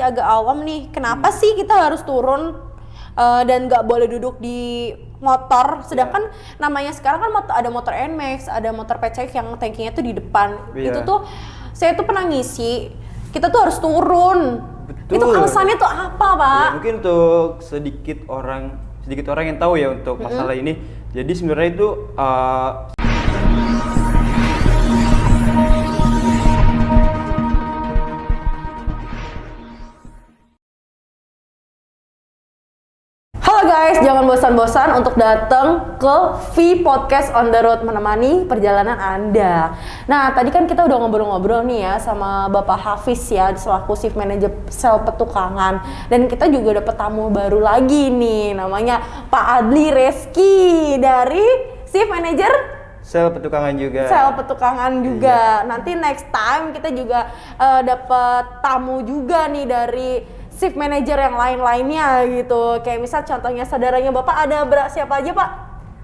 agak awam nih, kenapa sih kita harus turun dan nggak boleh duduk di motor, sedangkan namanya sekarang kan ada motor NMAX, ada motor PCX yang tankinya tuh di depan. Itu tuh saya tuh pernah ngisi, kita tuh harus turun. Betul. Itu alasannya tuh apa, Pak? Ya, mungkin untuk sedikit orang yang tahu ya untuk masalah ini. Jadi sebenarnya itu guys, jangan bosan-bosan untuk datang ke V Podcast on the Road, menemani perjalanan Anda. Nah, tadi kan kita udah ngobrol-ngobrol nih ya sama Bapak Hafiz ya, selaku Shift Manager Sel Petukangan. Dan kita juga dapet tamu baru lagi nih, namanya Pak Adli Reski dari Shift Manager Sel Petukangan juga. Sel Petukangan juga. Nanti next time kita juga dapet tamu juga nih dari shift manager yang lain-lainnya gitu. Kayak misal contohnya saudaranya Bapak ada siapa aja, Pak?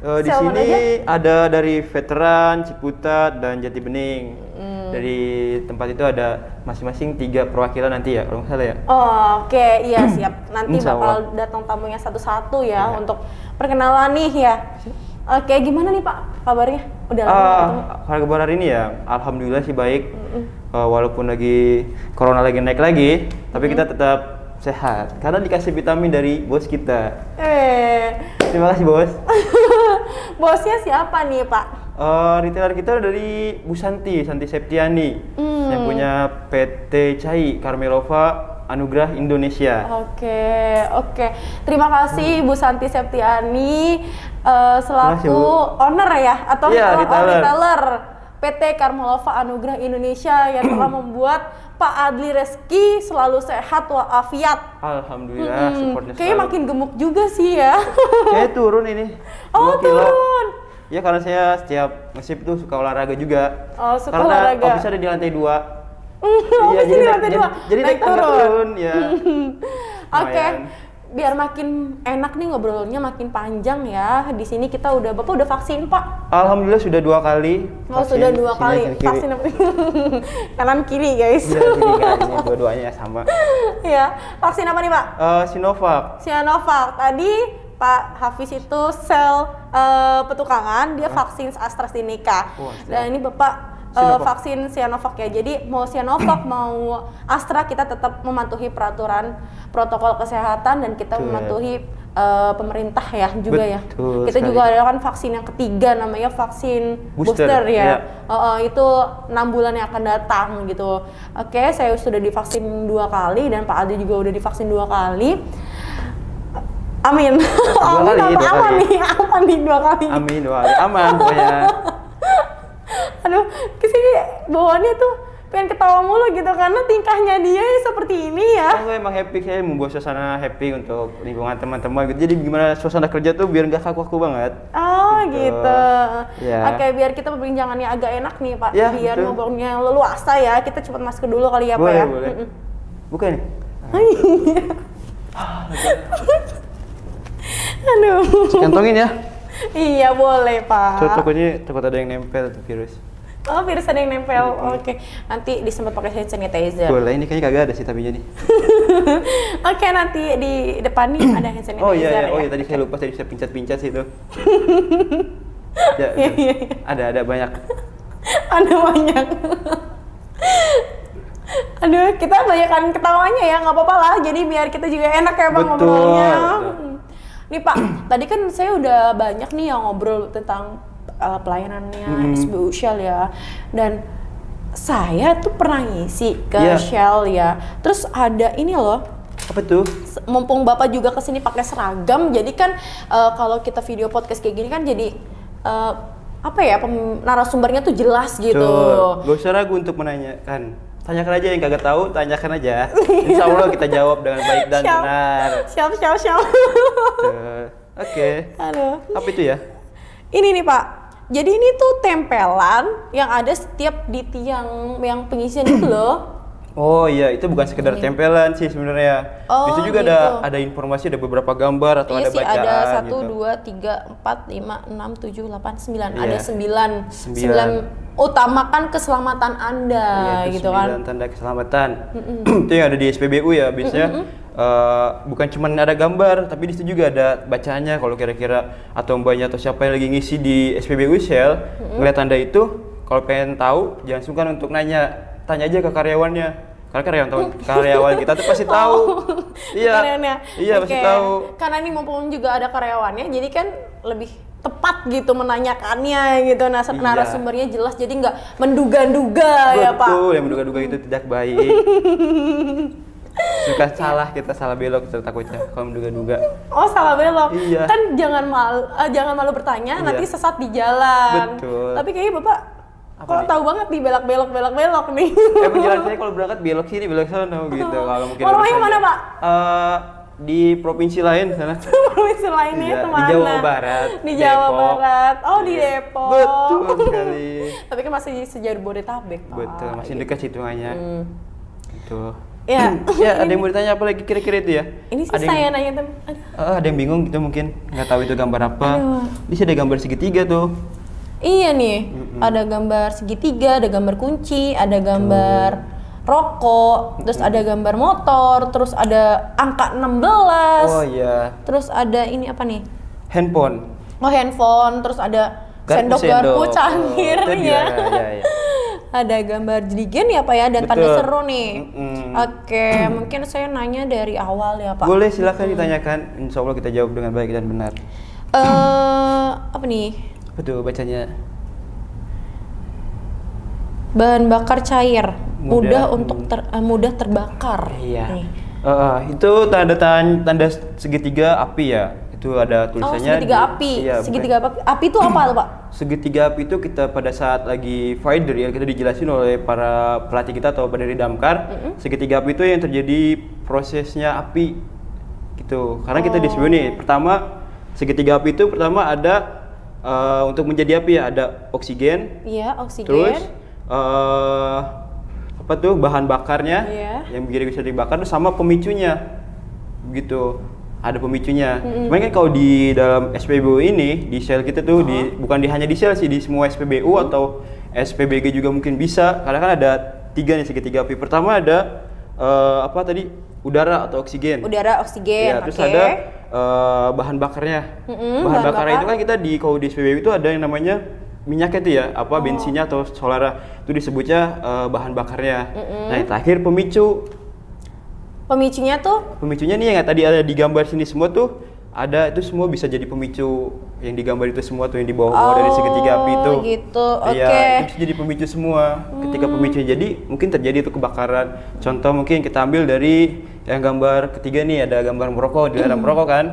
Di sini manager? Ada dari Veteran, Ciputat, dan Jati Bening. Dari tempat itu ada masing-masing 3 perwakilan nanti ya, kalau nggak salah ya. Oh, oke, iya siap. Nanti bakal datang tamunya satu-satu ya untuk perkenalan nih ya. Oke, gimana nih Pak kabarnya? Udah lama ketemu? Kabar hari ini ya, alhamdulillah sih baik. Walaupun lagi corona lagi naik lagi, tapi kita tetap sehat karena dikasih vitamin dari bos kita. Terima kasih bos. Bosnya siapa nih Pak? Retailer kita dari Bu Santi Septiani yang punya PT Cai Karmelova Anugerah Indonesia. Oke. Terima kasih Bu Santi Septiani selaku owner ya atau retailer PT Karmelova Anugerah Indonesia yang telah membuat Pak Adli Reski selalu sehat walafiat. Alhamdulillah, supportnya kayaknya makin gemuk juga sih ya. Kayak turun ini. Oh, turun. Ya karena saya setiap nge-shift tuh suka olahraga juga. Oh, suka karena olahraga. Karena office ada di lantai 2. Iya, jadi lantai 2. Jadi naik turun ya. Oke. Biar makin enak nih ngobrolnya, makin panjang ya. Di sini Bapak udah vaksin, Pak? Alhamdulillah sudah 2 kali. Sudah 2 kali. Vaksin apa? Kanan kiri, guys. Iya, kiri kan. Ini dua-duanya sama. Iya. Vaksin apa nih, Pak? Sinovac. Tadi Pak Hafiz itu sel petukangan, dia vaksin AstraZeneca. Dan ini Bapak vaksin Sinovac ya. Jadi mau Sinovac mau Astra, kita tetap mematuhi peraturan protokol kesehatan dan kita mematuhi pemerintah ya juga. Betul kita sekali. juga ada kan vaksin yang ketiga namanya vaksin booster ya. Itu 6 bulan yang akan datang gitu. Oke, saya sudah divaksin 2 kali dan Pak Adi juga udah divaksin 2 kali. Amin. Aman nih 2 kali. Amin 2 kali. Aman pokoknya. Aduh, kesini bawaannya tuh pengen ketawa mulu gitu karena tingkahnya dia seperti ini ya. Saya emang happy, saya membuat suasana happy untuk lingkungan teman-teman gitu. Jadi gimana suasana kerja tuh biar nggak kaku-kaku banget. Oh gitu. Ya. Oke, biar kita perbincangannya agak enak nih Pak. Ya, biar betul. ngobrolnya leluasa ya. Kita cepat masuk dulu kali ya boleh, Pak ya. Boleh. Buka nih. Aduh. Kantongin ya. Iya boleh Pak. Takut ada yang nempel tuh virus. Oh, virus ada yang nempel. Oke. Nanti disemprot pakai hand sanitizer. Boleh, ini kayaknya kagak ada sih tapinya nih. Oke, nanti di depan nih ada hand sanitizer. Oh iya, tadi saya lupa, tadi saya pincat-pincat sih itu. Ya, ada banyak. Ada banyak. Aduh, kita banyakan ketawanya ya, nggak apa-apa lah. Jadi biar kita juga enak ya Bang ngobrolnya. Nih Pak, tadi kan saya udah banyak nih yang ngobrol tentang pelayanannya SBU Shell ya. Dan saya tuh pernah ngisi ke Shell ya. Terus ada ini loh. Apa tuh? Mumpung Bapak juga kesini pakai seragam, jadi kan kalau kita video podcast kayak gini kan jadi narasumbernya tuh jelas gitu. Gak usah ragu untuk menanyakan. Tanyakan aja yang kagak tahu, tanyakan aja. Insya Allah kita jawab dengan baik dan benar. Siap. Oke. Aduh. Apa itu ya? Ini nih Pak. Jadi ini tuh tempelan yang ada setiap di tiang yang pengisian itu loh. Oh iya, itu bukan sekedar tempelan sih sebenarnya. Di situ juga gitu. ada informasi, ada beberapa gambar atau ada sih, bacaan. Ada 1, gitu. 2, 3, 4, 5, 6, 7, 8, 9. Iya. Ada 9 utamakan keselamatan Anda Iya, gitu kan. 9 tanda keselamatan. Itu yang ada di SPBU ya, biasanya bukan cuma ada gambar, tapi di situ juga ada bacaannya kalau kira-kira atau mbaknya atau siapa yang lagi ngisi di SPBU Shell ngeliat tanda itu, kalau pengen tahu jangan sungkan untuk tanya aja ke karyawannya. Karena karyawan kita tuh pasti tahu. Iya, pasti tahu. Karena ini mumpung juga ada karyawannya, jadi kan lebih tepat gitu menanyakannya gitu. Nah, narasumbernya jelas, jadi nggak menduga-duga ya Pak. Betul, yang menduga-duga itu tidak baik. Suka kita salah belok takutnya kalau menduga-duga. Oh, salah belok. Iya. Kan jangan malu bertanya, nanti sesat di jalan. Betul. Tapi kayaknya Bapak kok tahu banget nih belok nih. Emang jalan saya kalau berangkat belok sini, belok sana gitu. Kalau mungkin rumahnya mana Pak? Di provinsi lain sana. Provinsi lainnya iya, itu mana? Di Jawa Barat. Di Jawa Barat. Oh, di Iya. Depok. Betul sekali. Tapi kan masih sejauh Bodetabek, Pak. Betul, masih dekat hitungannya. Itu. Ya. Ya, ada yang mau ditanya apa lagi kira-kira itu ya? Ini sih ada saya yang, nanya ada yang bingung gitu mungkin, nggak tahu itu gambar apa. Di sini ada gambar segitiga tuh. Iya nih, ada gambar segitiga, ada gambar kunci, ada gambar rokok, terus ada gambar motor, terus ada angka 16. Oh iya. Terus ada ini apa nih? Handphone. Oh, handphone, terus ada sendok garpu cangkir ya. Iya. Ada gambar jerigen ya Pak ya, dan tanda seru nih. Oke, mungkin saya nanya dari awal ya Pak. Boleh, silakan ditanyakan. Insya Allah kita jawab dengan baik dan benar. Apa nih? Betul bacanya. Bahan bakar cair, mudah terbakar. Iya. Nih. Itu tanda segitiga api ya. Itu ada tulisannya. Segitiga api. Iya, segitiga api itu apa tuh Pak? Segitiga api itu kita pada saat lagi fighter ya, kita dijelasin oleh para pelatih kita atau pendiri damkar. Segitiga api itu yang terjadi prosesnya api gitu. Karena kita di sini pertama segitiga api itu pertama ada untuk menjadi api ya, ada oksigen. Iya, oksigen. Terus apa tuh bahan bakarnya yang bisa dibakar sama pemicunya. Begitu. Ada pemicunya. Cuman kan kalau di dalam SPBU ini, di Shell kita tuh bukan hanya di Shell sih, di semua SPBU atau SPBG juga mungkin bisa. Karena kan ada 3 nih segitiga api. Pertama ada apa tadi? Udara atau oksigen. Udara, oksigen. Ya, terus ada bahan bakarnya. Bahan bakarnya itu kan kita kalau di SPBU itu ada yang namanya minyaknya itu ya, bensinnya atau solar. Itu disebutnya bahan bakarnya. Nah, yang terakhir pemicu. Pemicunya tuh? Pemicunya nih yang tadi ada di gambar sini semua tuh, ada itu semua bisa jadi pemicu yang digambar itu semua tuh yang di bawah dari segitiga api itu. Gitu, oke. Iya, itu bisa jadi pemicu semua. Ketika pemicunya jadi, mungkin terjadi itu kebakaran. Contoh mungkin kita ambil dari yang gambar ketiga nih, ada gambar merokok, dilarang merokok kan?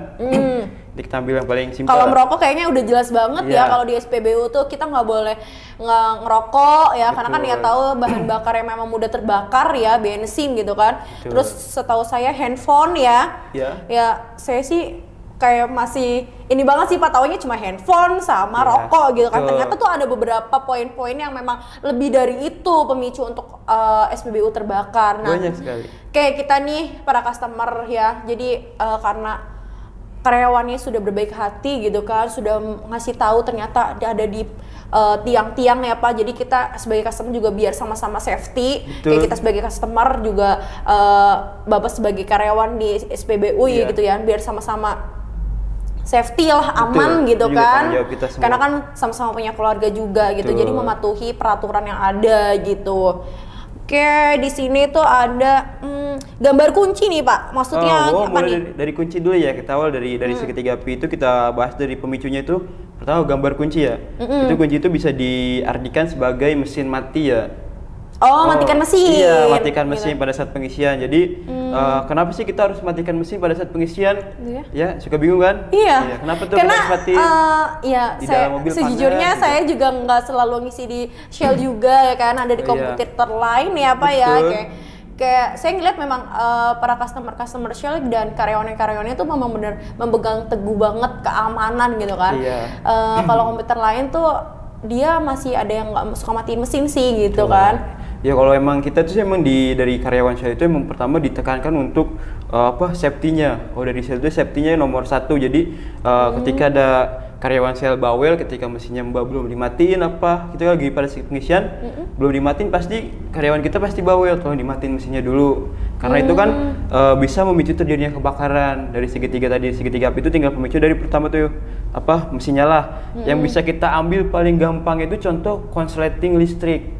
Jadi kita ambil yang paling simpel. Kalau merokok kayaknya udah jelas banget ya, kalau di SPBU tuh kita nggak boleh ngerokok ya. Betul. Karena kan ya tahu bahan bakar yang memang mudah terbakar ya, bensin gitu kan. Betul. Terus setahu saya handphone ya, ya saya sih kayak masih ini banget sih Pak, taunya cuma handphone sama rokok gitu kan. Ternyata tuh ada beberapa poin-poin yang memang lebih dari itu pemicu untuk SPBU terbakar. Nah, banyak sekali. Kayak kita nih para customer ya, jadi karena karyawannya sudah berbaik hati gitu kan, sudah ngasih tahu ternyata ada di tiang-tiang ya Pak. Jadi kita sebagai customer juga biar sama-sama safety. Betul. Kayak kita sebagai customer juga Bapak sebagai karyawan di SPBU ya gitu ya, biar sama-sama safety lah, aman. Betul. Gitu kan. Karena kan sama-sama punya keluarga juga gitu. Betul. Jadi mematuhi peraturan yang ada gitu. Oke, di sini tuh ada gambar kunci nih Pak. Maksudnya apa nih? Dari kunci dulu ya. Kita awal dari segitiga api itu kita bahas dari pemicunya itu. Pertama gambar kunci ya. Itu kunci itu bisa diartikan sebagai mesin mati ya. Matikan mesin. Iya, matikan mesin pada saat pengisian. Jadi kenapa sih kita harus matikan mesin pada saat pengisian? Ya, suka bingung kan? Iya. Kenapa tuh karena, kita harus mati di dalam mobil sejujurnya panas, saya juga nggak selalu ngisi di Shell juga ya kan, ada di kompetitor lain ya Pak ya. Kayak saya ngeliat memang para customer Shell dan karyawannya itu memang benar memegang teguh banget keamanan gitu kan. Kalau komputer lain tuh dia masih ada yang nggak suka matiin mesin sih gitu kan. Ya kalau emang kita tuh emang dari karyawan Shell itu emang pertama ditekankan untuk safety-nya. Dari Shell itu safety-nya nomor 1. Jadi ketika ada karyawan sel bawel ketika mesinnya belum dimatiin apa, kita lagi pada pengisian belum dimatiin, pasti karyawan kita pasti bawel, tolong dimatiin mesinnya dulu. Karena itu kan bisa memicu terjadinya kebakaran. Dari segitiga tadi, segitiga api itu tinggal pemicu dari pertama tuh apa, mesin nyala. Yang bisa kita ambil paling gampang itu contoh konsleting listrik.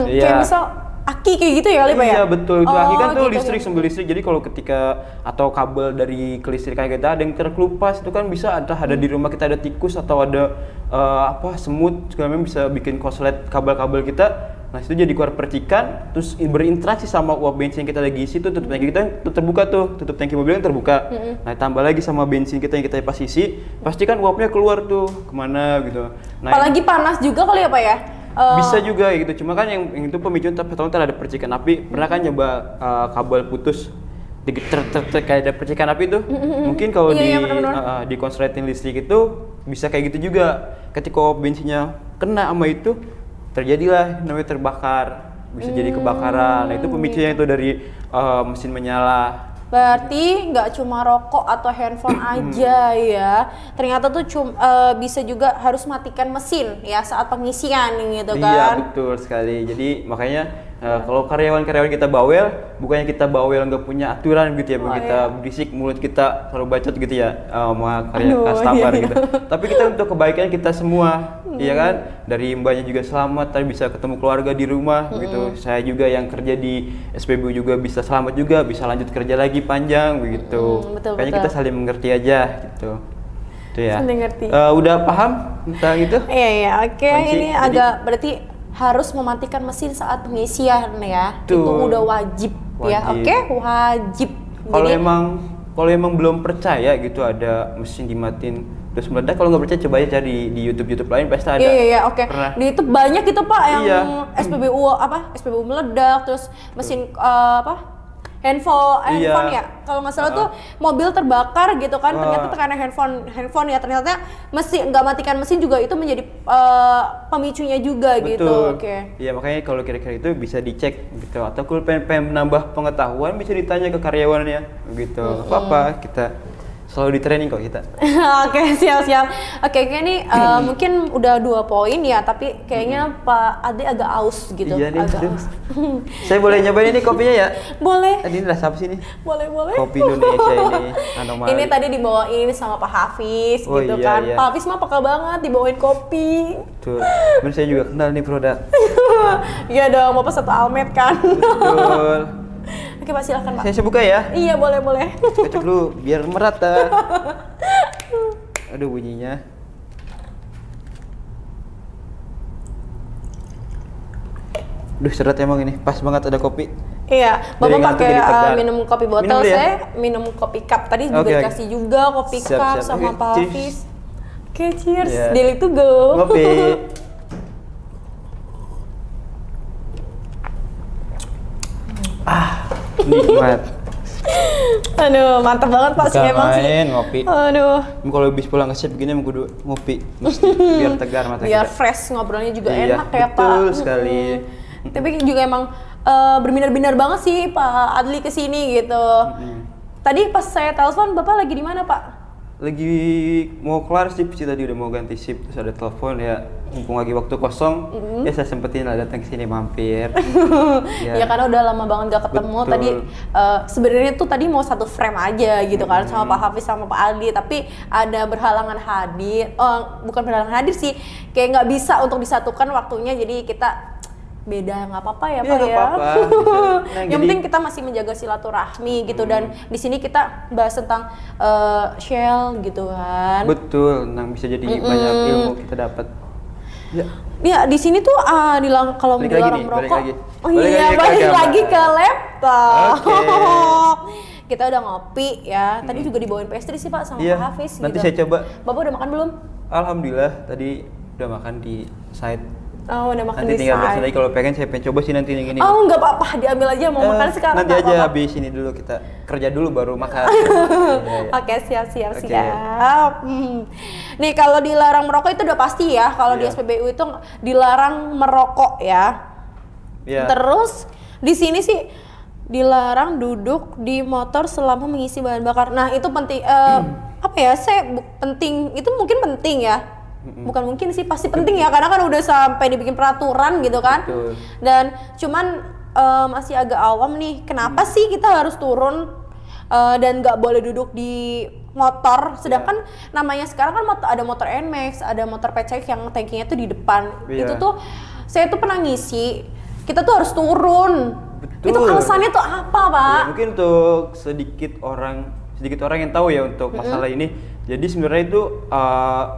Kayak misal aki kayak gitu ya kali Pak ya? Iya betul, itu aki kan tuh gitu, listrik, gitu. sumber listrik. Jadi kalau ketika atau kabel dari kelistrikan kita ada yang terkelupas, itu kan bisa entah ada di rumah kita ada tikus atau ada semut, segala macam bisa bikin konslet kabel-kabel kita. Nah itu jadi keluar percikan, terus berinteraksi sama uap bensin yang kita lagi isi tuh, tutup tangki kita terbuka tuh, tutup tangki mobil yang terbuka. Nah tambah lagi sama bensin kita yang kita pas isi, pasti kan uapnya keluar tuh kemana gitu. Nah, apalagi panas juga kali ya Pak ya? bisa juga gitu, cuma kan yang itu pemicuan pertama ada percikan api. Pernah kan nyoba kabel putus kayak ada percikan api tuh. Mungkin kalau di konsleting listrik itu bisa kayak gitu juga. Ketika bensinnya kena sama itu, terjadilah namanya terbakar, bisa jadi kebakaran. Nah itu pemicunya itu dari mesin menyala. Berarti nggak cuma rokok atau handphone aja ya, ternyata tuh bisa juga harus matikan mesin ya saat pengisian gitu kan. Iya betul sekali, jadi makanya kalau karyawan-karyawan kita bawel, bukannya kita bawel nggak punya aturan gitu ya, kita berisik, mulut kita selalu bacot gitu ya sama customer gitu. Tapi kita untuk kebaikan kita semua, iya kan? Dari mbaknya juga selamat, tapi bisa ketemu keluarga di rumah gitu. Saya juga yang kerja di SPBU juga bisa selamat juga, bisa lanjut kerja lagi panjang begitu. Kayaknya kita saling mengerti aja gitu. Itu ya. Udah paham tentang itu? Iya, oke. Ini agak berarti harus mematikan mesin saat pengisian ya. Itu udah wajib. Ya. Oke, wajib. Kalau emang belum percaya gitu ada mesin dimatiin terus meledak, kalau nggak percaya coba aja cari di YouTube lain pasti ada. Iya, oke. Di YouTube banyak itu Pak yang SPBU meledak, terus mesin handphone ya, kalau nggak salah tuh mobil terbakar gitu kan, ternyata karena handphone ya, ternyata nggak matikan mesin juga itu menjadi pemicunya juga. Betul. Gitu. Oke. Iya makanya kalau kira-kira itu bisa dicek gitu, atau kalau pengen menambah pengetahuan bisa ditanya ke karyawannya gitu. Apa kita selalu di training kok kita. Oke, siap. Oke, ini mungkin udah 2 poin ya, tapi kayaknya Pak Ade agak aus gitu. Iya nih, aus. Saya boleh nyobain ini kopinya ya? Boleh. Ini rasa apa sih nih? Boleh. Kopi Indonesia ini, anomali. Ini tadi dibawain sama Pak Hafiz gitu kan. Iya. Pak Hafiz mah peka banget dibawain kopi. Tuh, bener saya juga kenal nih produk. Iya dong, Bapak satu Almed kan. Betul. Oke Pak, silahkan Pak. Saya buka ya? Iya, boleh. Kocok dulu biar merata. Aduh bunyinya. Duh seret emang ini, pas banget ada kopi. Iya, Bapak pakai minum kopi botol, saya minum kopi cup. Tadi juga dikasih juga kopi cup sama Pak Hafiz. Oke, cheers. Daily to go. Kopi. Nikmat. Aduh, mantap banget Pak sih emang sih. Ngopi. Aduh. Kalau habis pulang ke shift begini emang kudu ngopi, mesti biar tegar mata biar kita. fresh, ngobrolnya juga enak ya Pak. Betul sekali. Tapi juga emang berbinar-binar banget sih Pak Adli kesini gitu. Tadi pas saya telepon Bapak lagi di mana Pak? Lagi mau kelar shift sih, tadi udah mau ganti shift, terus ada telepon ya, mumpung lagi waktu kosong, ya saya sempetin lah datang ke sini mampir. Ya karena udah lama banget gak ketemu. Betul. Tadi sebenarnya tuh tadi mau satu frame aja gitu kan sama Pak Hafiz sama Pak Aldi, tapi ada berhalangan hadir. Bukan berhalangan hadir sih, kayak nggak bisa untuk disatukan waktunya, jadi kita beda, nggak apa-apa ya Pak ya. Yang penting kita masih menjaga silaturahmi gitu, dan di sini kita bahas tentang Shell gitu kan. Betul, bisa jadi banyak ilmu kita dapat. Ya di sini tuh kalau dilarang merokok. Balik lagi ke laptop. Kita udah ngopi ya. Tadi juga dibawain pastry sih Pak sama Pak Hafiz. Nanti gitu. saya coba. Bapak udah makan belum? Alhamdulillah tadi udah makan di site. Oh, udah makan nanti di tinggal site. lagi kalau pengen saya pengen coba sih nanti yang ini. Oh, nggak apa-apa, diambil aja, mau makan sekarang. Nanti aja habis ini dulu, kita kerja dulu baru makan. Oke, siap. Nih kalau dilarang merokok itu udah pasti ya. Kalau di SPBU itu dilarang merokok ya. Terus di sini sih dilarang duduk di motor selama mengisi bahan bakar. Nah itu penting. apa ya, penting, itu mungkin penting ya. Bukan mungkin sih, pasti penting ya, karena kan udah sampai dibikin peraturan gitu kan. Betul. Dan cuman masih agak awam nih, kenapa sih kita harus turun dan nggak boleh duduk di motor, sedangkan namanya sekarang kan ada motor NMAX, ada motor PCX yang tankinya tuh di depan. Itu tuh saya tuh pernah ngisi, kita tuh harus turun. Betul. Itu alasannya tuh apa, Pak? Ya, mungkin untuk sedikit orang yang tahu ya untuk masalah ini. Jadi sebenarnya itu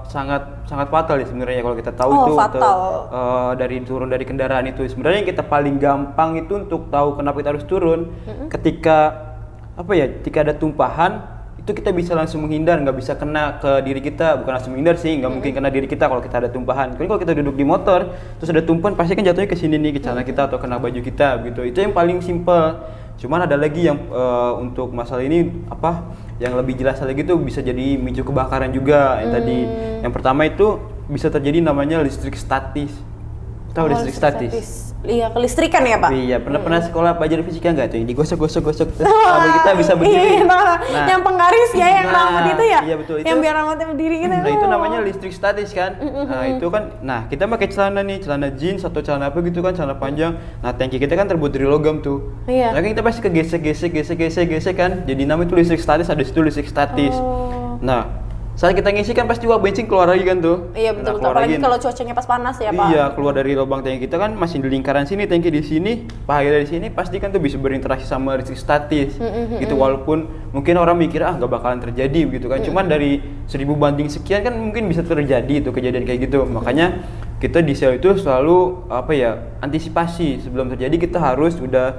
sangat fatal ya sebenarnya kalau kita tahu itu dari turun dari kendaraan itu. Sebenarnya yang kita paling gampang itu untuk tahu kenapa kita harus turun ketika ada tumpahan, itu kita bisa langsung menghindar, nggak bisa kena ke diri kita. Bukan langsung menghindar sih, nggak mungkin kena diri kita kalau kita ada tumpahan. Kalau kita duduk di motor terus ada tumpahan, pasti kan jatuhnya ke sini nih, ke celana kita atau kena baju kita gitu. Itu yang paling simple. Cuman ada lagi yang untuk masalah ini yang lebih jelas lagi tuh bisa jadi micu kebakaran juga. Yang tadi yang pertama itu bisa terjadi namanya listrik statis. Tahu listrik statis? Iya, kelistrikan ya, Pak? Iya, pernah sekolah pelajaran fisika nggak tuh? Yang digosok-gosok terus rambut kita bisa berdiri. Nah, yang penggaris ya, yang rambut itu ya? Iya, betul. Yang biar rambutnya berdiri gitu. Nah, itu namanya listrik statis kan? Nah, itu kan, kita pakai celana jeans atau celana apa gitu kan, celana panjang. Nah, tangki kita kan terbuat dari logam tuh. Iya. Nah, kan kita pasti kegesek kan? Jadi namanya itu listrik statis, ada situ listrik statis. Nah, saat kita ngisi kan pasti uap bensin keluar lagi kan tuh. Iya, betul. Apalagi kalau cuacanya pas panas ya, Pak. Iya, keluar dari lubang tangki kita kan masih di lingkaran sini, tangki di sini, cahaya dari sini, pasti kan tuh bisa berinteraksi sama listrik statis. Gitu, walaupun mungkin orang mikir nggak bakalan terjadi gitu kan. Cuman dari 1000 banding sekian kan mungkin bisa terjadi tuh kejadian kayak gitu. Makanya kita di sel itu selalu antisipasi sebelum terjadi. Kita harus udah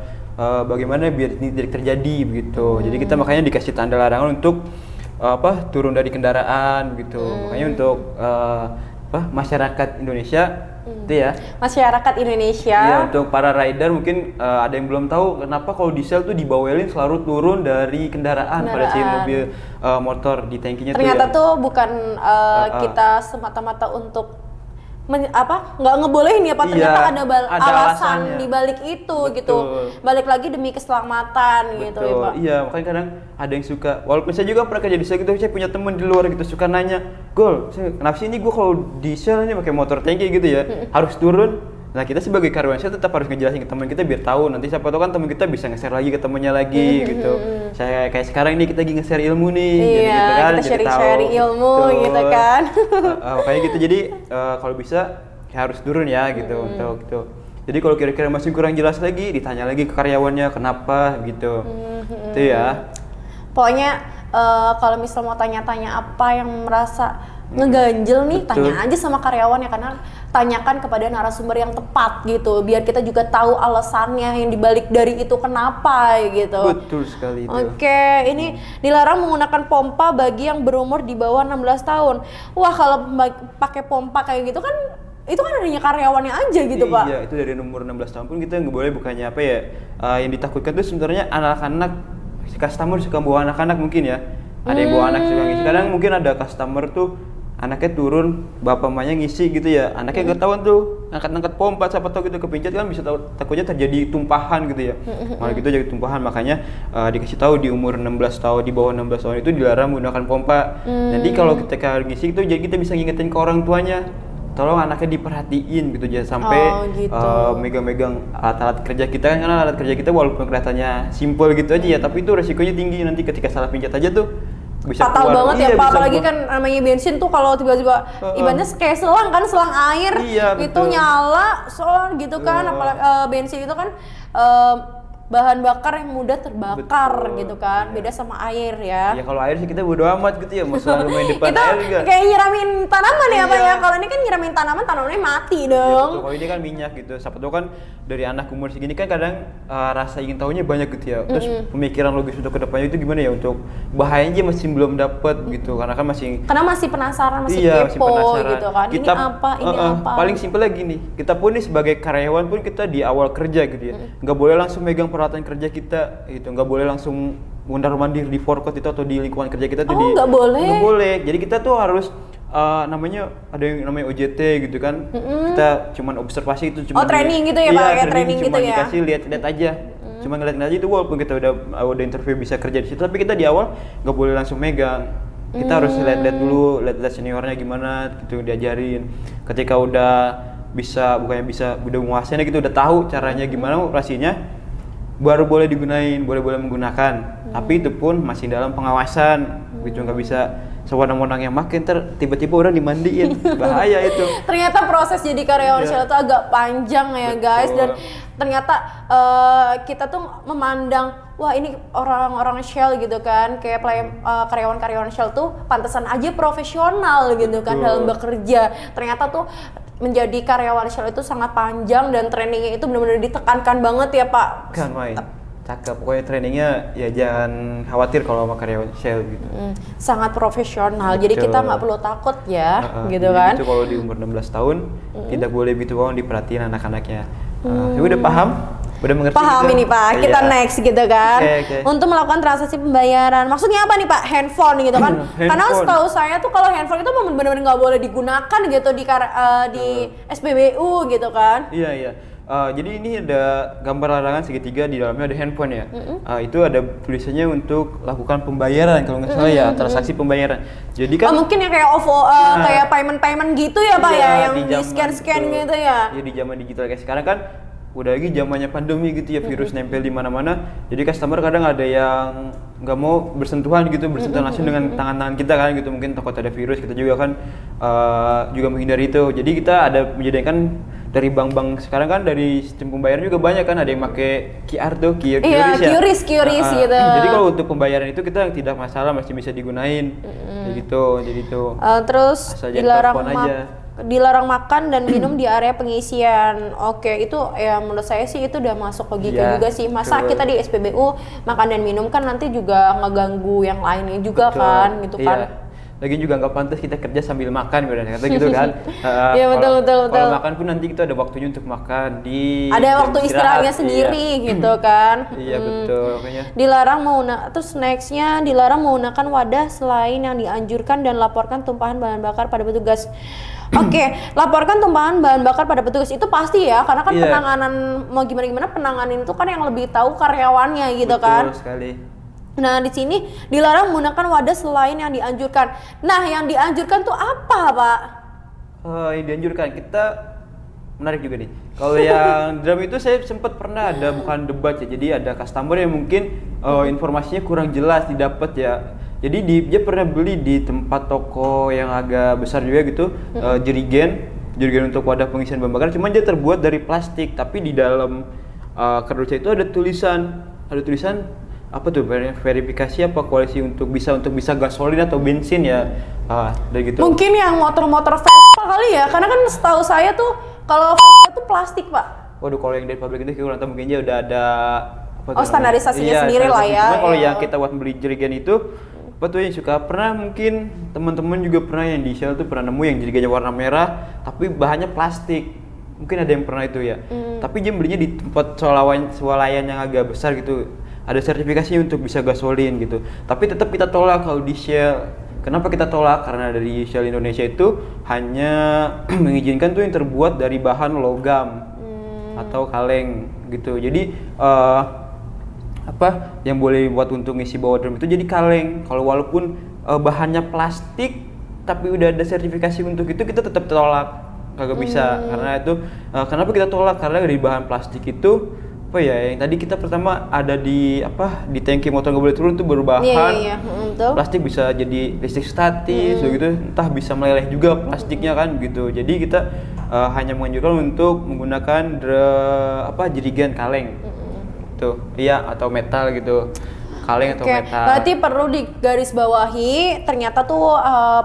bagaimana biar ini tidak terjadi begitu. Jadi kita makanya dikasih tanda larangan untuk turun dari kendaraan gitu. Makanya untuk masyarakat Indonesia itu ya. Masyarakat Indonesia. Iya, untuk para rider mungkin ada yang belum tahu kenapa kalau diesel tuh dibawelin selalu turun dari kendaraan. Pada si mobil motor di tangkinya. Ternyata tuh bukan kita semata-mata untuk nggak ngebolehin ya, Pak. Ternyata ada alasan di balik itu. Betul. Gitu. Balik lagi demi keselamatan. Betul. Gitu ya, Pak. Iya, makanya kadang ada yang suka, walaupun saya juga pernah kerja di sel gitu, saya punya temen di luar gitu suka nanya, "Gol, kenapa sih ini gue kalau diesel ini pakai motor tangki gitu ya, harus turun?" Nah, kita sebagai karyawan saya tetap harus ngejelasin ke teman kita biar tahu, nanti siapa tahu kan teman kita bisa nge-share lagi ke temennya lagi gitu. Saya kayak sekarang ini kita lagi nge-share ilmu nih, iya, jadi gitu kan, kita sharing ilmu gitu kan. Kayak gitu, jadi kalau bisa ya harus turun ya gitu untuk gitu. Jadi kalau kira-kira masih kurang jelas lagi, ditanya lagi ke karyawannya kenapa gitu. Itu ya. Pokoknya kalau misal mau tanya-tanya apa yang merasa ngeganjel nih, tanya aja sama karyawannya, karena tanyakan kepada narasumber yang tepat gitu, biar kita juga tahu alasannya yang dibalik dari itu kenapa gitu. Betul sekali itu. Oke, ini dilarang menggunakan pompa bagi yang berumur di bawah 16 tahun. Wah, kalau pakai pompa kayak gitu kan, itu kan adanya karyawannya aja gitu, Pak. Iya, itu dari umur 16 tahun pun kita nggak boleh, bukannya yang ditakutkan tuh sebenarnya anak-anak, customer suka bawa anak-anak mungkin ya. Ada yang bawa anak suka ngisi. Kadang mungkin ada customer tuh anaknya turun, bapak mamanya ngisi gitu ya. Anaknya nggak tahu tuh, angkat-angkat pompa, siapa tahu gitu kepencet kan bisa takutnya terjadi tumpahan gitu ya. Malah gitu jadi tumpahan, makanya dikasih tahu di umur 16 tahun, di bawah 16 tahun itu dilarang menggunakan pompa. Nanti kalau kita ngisi itu jadi kita bisa ngingetin ke orang tuanya, tolong anaknya diperhatiin gitu, jangan sampai megang-megang alat-alat kerja kita kan, karena alat kerja kita walaupun kelihatannya simple gitu aja ya, tapi itu resikonya tinggi, nanti ketika salah pencet aja tuh bisa fatal keluar. Banget ya, Pak. Apalagi kan namanya bensin tuh kalau tiba-tiba ibaratnya kayak selang kan, selang air itu nyala gitu kan. Apalagi bensin itu kan bahan bakar yang mudah terbakar gitu kan. Beda sama air ya. Ya kalau air sih kita bodo amat gitu ya, mau selalu main depan itu air juga. Kayak nyiramin tanaman ya, Pak ya. Kalau ini kan nyiramin tanamannya mati dong. Kalau ini kan minyak gitu. Siapa tahu kan dari anak umur segini kan kadang rasa ingin tahunya banyak gitu ya. Terus pemikiran logis untuk kedepannya itu gimana ya, untuk bahayanya masih belum dapat gitu. Karena masih penasaran, masih kepo gitu kan. Ini apa? Paling simpel lagi nih. Kita pun nih sebagai karyawan pun kita di awal kerja gitu ya. Nggak boleh langsung megang peralatan kerja kita gitu, nggak boleh langsung mundar-mandir di forecourt itu atau di lingkungan kerja kita tuh. Nggak boleh. Jadi kita tuh harus namanya ada yang namanya OJT gitu kan. Kita cuman observasi itu, cuma training gitu ya, Pak, ya, training gitu ya. Dikasih lihat aja. Cuma ngeliat aja itu, walaupun kita udah interview bisa kerja di situ, tapi kita di awal nggak boleh langsung megang. Kita harus lihat-lihat dulu, lihat seniornya gimana gitu, diajarin. Ketika udah udah menguasai gitu, udah tahu caranya gimana operasinya, baru boleh boleh menggunakan. Tapi itu pun masih dalam pengawasan, gitu, nggak bisa sewenang-wenang yang makin tiba-tiba orang dimandiin, bahaya itu. Ternyata proses jadi karyawan Shell itu agak panjang ya guys, dan ternyata kita tuh memandang wah ini orang-orang Shell gitu kan, kayak karyawan-karyawan Shell tuh pantesan aja profesional gitu kan dalam bekerja. Ternyata tuh menjadi karyawan Shell itu sangat panjang dan trainingnya itu benar-benar ditekankan banget ya Pak. Kan main. Cakep, pokoknya trainingnya ya jangan khawatir kalau sama karyawan Shell gitu. Sangat profesional, jadi kita nggak perlu takut ya, gitu kan. Itu kalau di umur 16 tahun tidak boleh gitu doang diperhatiin anak-anaknya. Udah paham? Udah mengerti? Paham gitu? ini Pak, kita next gitu kan. Okay. Untuk melakukan transaksi pembayaran, maksudnya apa nih Pak? Handphone gitu kan? Karena setahu saya tuh kalau handphone itu benar-benar nggak boleh digunakan gitu di SPBU gitu kan? Iya. Jadi ini ada gambar larangan segitiga, di dalamnya ada handphone ya. Itu ada tulisannya untuk lakukan pembayaran kalau nggak salah ya, transaksi pembayaran. Jadi kan mungkin ya kayak kayak payment gitu ya Pak ya, yang di scan gitu ya. Iya, di zaman digital kayak sekarang kan udah lagi zamannya pandemi gitu ya, virus nempel di mana-mana. Jadi customer kadang ada yang nggak mau bersentuhan langsung dengan tangan-tangan kita kan gitu, mungkin takut ada virus. Kita juga kan juga menghindari itu. Jadi kita ada menyediakan dari bank-bank sekarang kan, dari sistem pembayaran juga banyak kan, ada yang pakai QR tuh, QRIS gitu. Jadi kalau untuk pembayaran itu kita tidak masalah, masih bisa digunain. Jadi itu. Terus dilarang makan dan minum di area pengisian. Oke, itu ya menurut saya sih itu udah masuk logika juga sih. Masa kita di SPBU makan dan minum kan nanti juga ngeganggu yang lainnya juga kan, gitu kan. Lagi juga nggak pantas kita kerja sambil makan gitu kan. Iya betul. Kalau makan pun nanti kita ada waktunya untuk makan, ada waktu istirahatnya sendiri gitu kan. Iya betul. Dilarang terus nextnya dilarang menggunakan wadah selain yang dianjurkan dan laporkan tumpahan bahan bakar pada petugas. Oke, laporkan tumpahan bahan bakar pada petugas itu pasti ya, karena kan penanganan mau gimana penanganan itu kan yang lebih tahu karyawannya gitu kan. Betul sekali. Nah, di sini dilarang menggunakan wadah selain yang dianjurkan. Nah, yang dianjurkan tuh apa, Pak? Yang dianjurkan, kita menarik juga nih. Kalau yang drum itu saya sempat pernah ada bukan debat ya. Jadi ada customer yang mungkin informasinya kurang jelas didapat ya. Jadi dia pernah beli di tempat toko yang agak besar juga gitu, jerigen untuk wadah pengisian bahan bakar. Cuman dia terbuat dari plastik, tapi di dalam kardusnya itu ada tulisan apa tuh, verifikasi apa koalisi untuk bisa gasolin atau bensin ya, dari gitu. Mungkin yang motor-motor Vespa kali ya, karena kan setahu saya tuh kalau Vespa itu plastik Pak. Waduh, kalau yang dari pabrik itu kurang tahu, mungkin dia udah ada standarisasinya sendiri lah ya. Cuma kalau yang kita buat beli jerigen itu, apa tuh yang suka pernah mungkin teman-teman juga pernah yang di Shell tuh pernah nemu yang jerigennya warna merah tapi bahannya plastik. Mungkin ada yang pernah itu ya. Tapi dia belinya di tempat swalayan yang agak besar gitu. Ada sertifikasinya untuk bisa gasolin gitu. Tapi tetap kita tolak kalau di Shell. Kenapa kita tolak? Karena dari Shell Indonesia itu hanya mengizinkan tuh yang terbuat dari bahan logam atau kaleng gitu. Jadi yang boleh buat untuk ngisi bawa drum itu jadi kaleng. Kalau walaupun bahannya plastik tapi udah ada sertifikasi untuk itu, kita tetap tolak. Kagak bisa. Karena itu kenapa kita tolak? Karena dari bahan plastik itu yang tadi kita pertama ada di tangki motor nggak boleh turun tuh berbahan plastik, bisa jadi listrik statis gitu, entah bisa meleleh juga plastiknya kan gitu. Jadi kita hanya menganjurkan untuk menggunakan jerigen kaleng tuh, atau metal gitu, kaleng atau metal. Berarti perlu digarisbawahi, ternyata tuh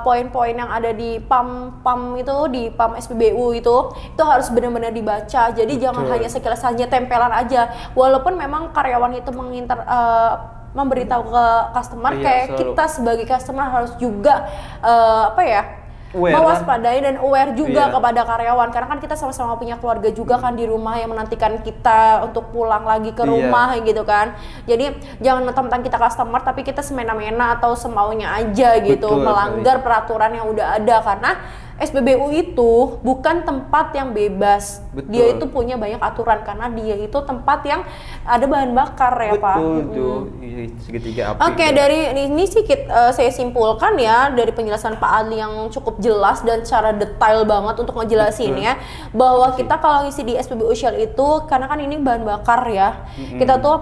poin-poin yang ada di PAM itu, di PAM SPBU itu harus benar-benar dibaca. Jadi jangan hanya sekilas saja tempelan aja. Walaupun memang karyawan itu memberitahu ke customer, kayak selalu. Kita sebagai customer harus juga mewaspadai dan aware juga Iya. kepada karyawan, karena kan kita sama-sama punya keluarga juga kan di rumah yang menantikan kita untuk pulang lagi ke Iya. rumah gitu kan. Jadi jangan mentang-mentang kita customer tapi kita semena-mena atau semaunya aja gitu, Betul melanggar peraturan yang udah ada, karena SPBU itu bukan tempat yang bebas. Betul. Dia itu punya banyak aturan karena dia itu tempat yang ada bahan bakar ya Pak. Betul tuh, segitiga api. Oke, dari ini sih saya simpulkan ya dari penjelasan Pak Adli yang cukup jelas dan secara detail banget untuk ngejelasin ya, bahwa kita kalau ngisi di SPBU Shell itu karena kan ini bahan bakar ya, kita tuh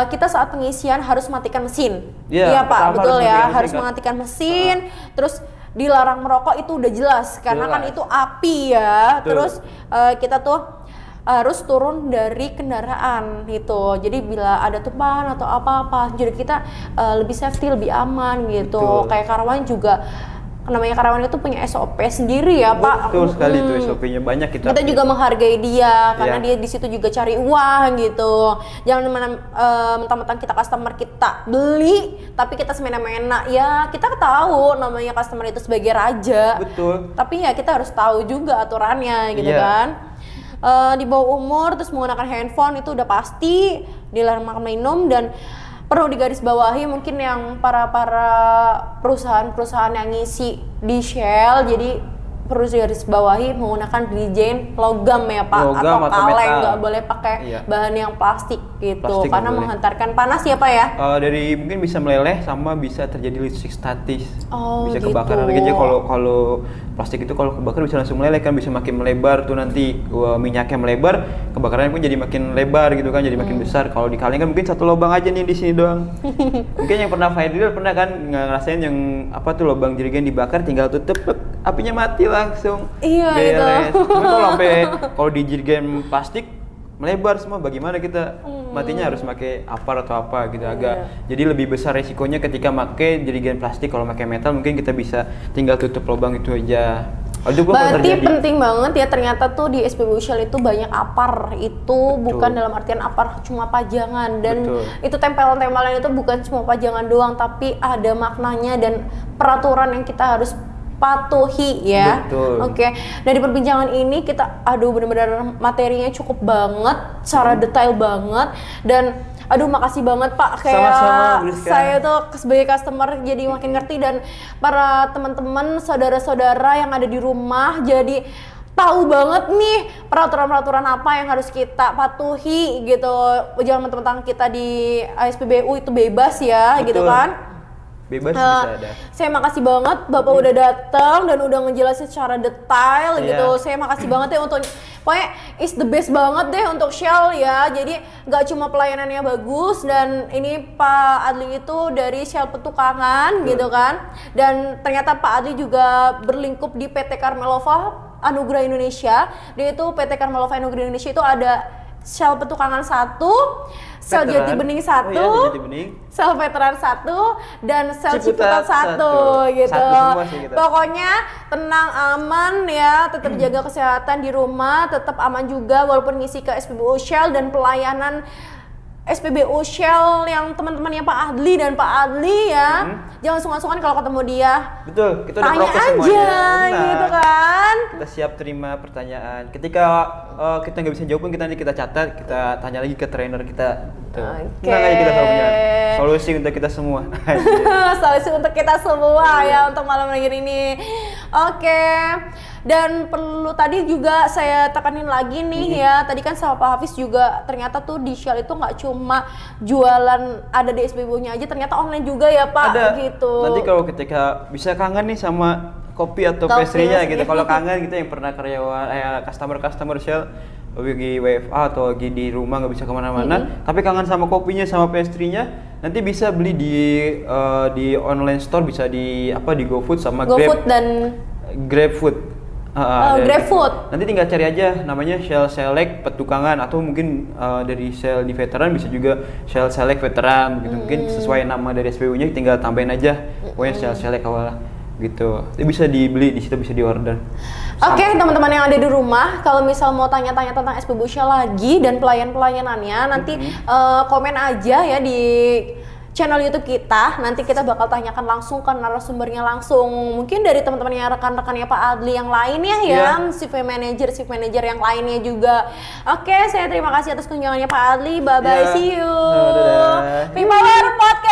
kita saat pengisian harus matikan mesin. Iya, Iya Pak, pertama betul harus ya, matikan harus mesin, kan? mematikan mesin, terus dilarang merokok itu udah jelas karena kan Jelas. itu api ya. Betul. Terus kita tuh harus turun dari kendaraan gitu. Jadi bila ada tumpahan atau apa-apa, jadi kita lebih safety, lebih aman gitu. Betul. Kayak karyawan juga, namanya karyawan itu punya SOP sendiri ya Pak. Betul sekali tuh, SOP-nya banyak kita. Kita juga menghargai dia karena Iya. dia di situ juga cari uang gitu. Jangan mentang-mentang kita customer kita beli tapi kita semena-mena. Ya kita tahu namanya customer itu sebagai raja. Betul. Tapi ya kita harus tahu juga aturannya gitu Iya. kan. Di bawah umur terus menggunakan handphone itu udah pasti, dilarang makan minum, dan perlu digarisbawahi mungkin yang para perusahaan-perusahaan yang ngisi di Shell, jadi perlu digarisbawahi menggunakan deterjen logam ya Pak, Logam atau kaleng, metal. nggak boleh pakai Iya. bahan yang plastik gitu, Plastik karena nggak boleh. menghantarkan panas ya Pak ya. Dari mungkin bisa meleleh sama bisa terjadi listrik statis. Oh, Bisa gitu. kebakaran aja. Kalau plastik itu kalau kebakar bisa langsung meleleh kan, bisa makin melebar tuh nanti minyaknya melebar, kebakarannya pun jadi makin lebar gitu kan, jadi makin besar. Kalau di kaleng kan mungkin satu lubang aja nih di sini doang. Mungkin yang pernah Faidil pernah kan ngerasain yang apa tuh lubang jerigen dibakar tinggal tutup apinya mati langsung. Iya, itu. beres. Tapi kalau di jerigen plastik melebar semua, bagaimana kita matinya harus pakai apar atau apa gitu, agak jadi lebih besar resikonya ketika pakai jerigen plastik. Kalau pakai metal mungkin kita bisa tinggal tutup lubang itu aja. Aduh, Berarti penting banget ya, ternyata tuh di SPBU Shell itu banyak apar, itu bukan dalam artian apar cuma pajangan, dan Betul. itu tempelan-tempelan itu bukan cuma pajangan doang tapi ada maknanya dan peraturan yang kita harus patuhi ya. Betul. Oke. Dari perbincangan ini kita benar-benar materinya cukup banget, secara detail banget, dan makasih banget Pak, kayak Sama-sama, Briska. saya tuh sebagai customer jadi makin ngerti, dan para teman-teman saudara-saudara yang ada di rumah jadi tahu banget nih peraturan-peraturan apa yang harus kita patuhi gitu. Jangan mentang-mentang kita di SPBU itu bebas ya. Betul. Gitu kan. bebas bisa ada. Saya makasih banget Bapak udah datang dan udah ngejelasin secara detail Iya. gitu. Saya makasih banget ya untuk, pokoknya is the best banget deh untuk Shell ya. Jadi nggak cuma pelayanannya bagus, dan ini Pak Adli itu dari Shell Petukangan gitu kan. Dan ternyata Pak Adli juga berlingkup di PT Carmelova Anugerah Indonesia. Dia itu PT Carmelova Anugerah Indonesia itu ada Shell Petukangan 1, Shell Veteran. Jati Bening 1, Oh iya, Jati Bening. Shell Veteran 1, dan Shell Ciputat Ciputat 1 1. gitu. Satu semua sih kita. Pokoknya tenang, aman ya, tetap jaga kesehatan di rumah, tetap aman juga walaupun ngisi ke SPBU Shell, dan pelayanan SPBU Shell yang teman-temannya Pak Adli dan Pak Adli ya. Jangan sungkan-sungkan kalau ketemu dia. Betul, kita udah Tanya prokes aja semuanya. gitu kan. Kita siap terima pertanyaan. Ketika kita nggak bisa jawab pun nanti kita catat, kita tanya lagi ke trainer kita. Tuh. Oke. Tenang aja, kita selalu punya solusi untuk kita semua. Solusi untuk kita semua ya untuk malam hari ini. Oke. Dan perlu tadi juga saya tekanin lagi nih ya. Tadi kan sama Pak Hafiz juga ternyata tuh di Shell itu nggak cuma jualan ada di SPBU-nya aja, ternyata online juga ya Pak. Ada. Gitu. Nanti kalau ketika bisa kangen nih sama kopi atau Kopi, pastry-nya gitu. pastry. Kalau kangen gitu yang pernah karyawan customer Shell lagi WFA atau lagi di rumah nggak bisa kemana-mana, tapi kangen sama kopinya sama pastry-nya, nanti bisa beli di online store, bisa di GoFood sama GoFood dan GrabFood. Dan GrabFood. Nanti tinggal cari aja namanya Shell Select Petukangan, atau mungkin dari Shell di Veteran bisa juga Shell Select Veteran gitu. Mungkin sesuai nama dari SPBU-nya tinggal tambahin aja pokoknya Shell Select awal gitu. Itu bisa dibeli di situ, bisa diorder. Oke, teman-teman yang ada di rumah, kalau misal mau tanya-tanya tentang SPBU Shell lagi dan pelayanannya, nanti komen aja ya di channel YouTube kita. Nanti kita bakal tanyakan langsung ke narasumbernya langsung. Mungkin dari teman-teman yang rekan-rekannya Pak Adli yang lainnya ya, shift manager yang lainnya juga. Oke, saya terima kasih atas kunjungannya Pak Adli. Bye bye, see you. Dadah. Power Podcast.